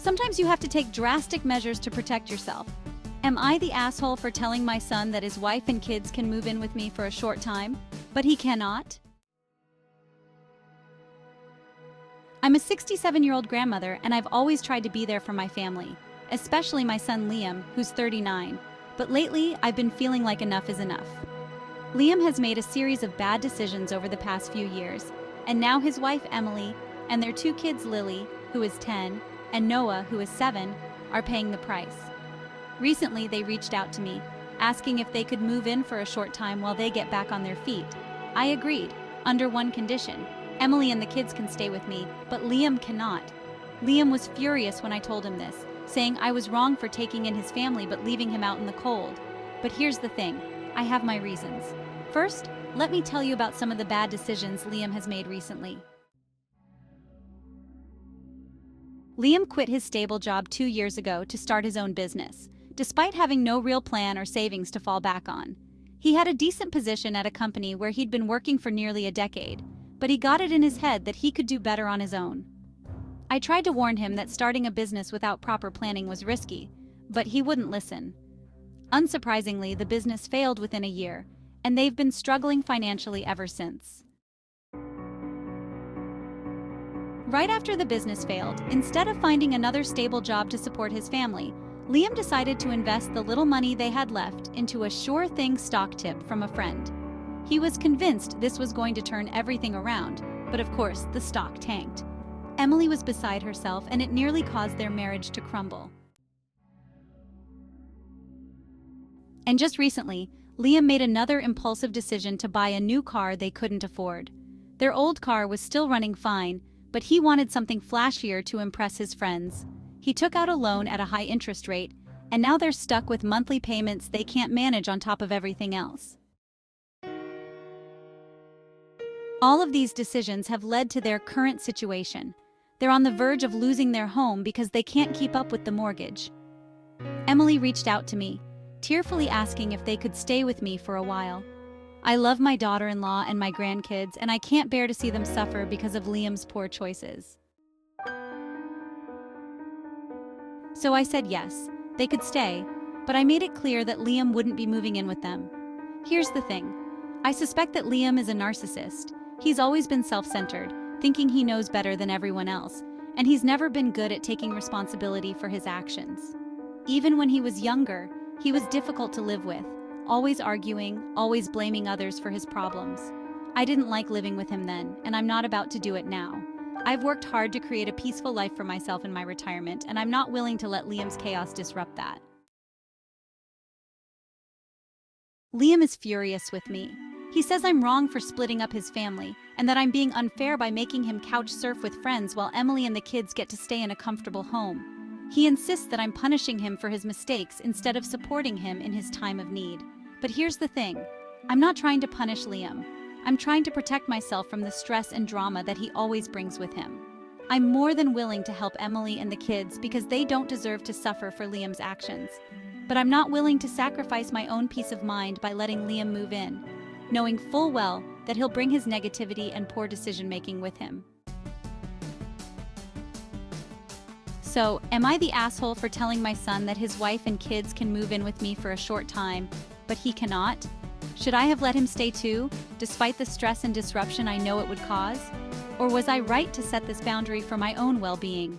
Sometimes you have to take drastic measures to protect yourself. Am I the asshole for telling my son that his wife and kids can move in with me for a short time, but he cannot? I'm a 67-year-old grandmother, and I've always tried to be there for my family, especially my son Liam, who's 39. But lately, I've been feeling like enough is enough. Liam has made a series of bad decisions over the past few years, and now his wife Emily and their two kids Lily, who is 10, and Noah, who is 7, are paying the price. Recently, they reached out to me, asking if they could move in for a short time while they get back on their feet. I agreed, under one condition. Emily and the kids can stay with me, but Liam cannot. Liam was furious when I told him this, saying I was wrong for taking in his family but leaving him out in the cold. But here's the thing, I have my reasons. First, let me tell you about some of the bad decisions Liam has made recently. Liam quit his stable job 2 years ago to start his own business, despite having no real plan or savings to fall back on. He had a decent position at a company where he'd been working for nearly a decade, but he got it in his head that he could do better on his own. I tried to warn him that starting a business without proper planning was risky, but he wouldn't listen. Unsurprisingly, the business failed within a year, and they've been struggling financially ever since. Right after the business failed, instead of finding another stable job to support his family, Liam decided to invest the little money they had left into a sure-thing stock tip from a friend. He was convinced this was going to turn everything around, but of course, the stock tanked. Emily was beside herself, and it nearly caused their marriage to crumble. And just recently, Liam made another impulsive decision to buy a new car they couldn't afford. Their old car was still running fine, but he wanted something flashier to impress his friends. He took out a loan at a high interest rate, and now they're stuck with monthly payments they can't manage on top of everything else. All of these decisions have led to their current situation. They're on the verge of losing their home because they can't keep up with the mortgage. Emily reached out to me, tearfully asking if they could stay with me for a while. I love my daughter-in-law and my grandkids, and I can't bear to see them suffer because of Liam's poor choices. So I said yes, they could stay, but I made it clear that Liam wouldn't be moving in with them. Here's the thing. I suspect that Liam is a narcissist. He's always been self-centered, thinking he knows better than everyone else, and he's never been good at taking responsibility for his actions. Even when he was younger, he was difficult to live with, always arguing, always blaming others for his problems. I didn't like living with him then, and I'm not about to do it now. I've worked hard to create a peaceful life for myself in my retirement, and I'm not willing to let Liam's chaos disrupt that. Liam is furious with me. He says I'm wrong for splitting up his family, and that I'm being unfair by making him couch surf with friends while Emily and the kids get to stay in a comfortable home. He insists that I'm punishing him for his mistakes instead of supporting him in his time of need. But here's the thing. I'm not trying to punish Liam. I'm trying to protect myself from the stress and drama that he always brings with him. I'm more than willing to help Emily and the kids because they don't deserve to suffer for Liam's actions. But I'm not willing to sacrifice my own peace of mind by letting Liam move in, knowing full well that he'll bring his negativity and poor decision-making with him. So, am I the asshole for telling my son that his wife and kids can move in with me for a short time, but he cannot? Should I have let him stay too, despite the stress and disruption I know it would cause? Or was I right to set this boundary for my own well-being?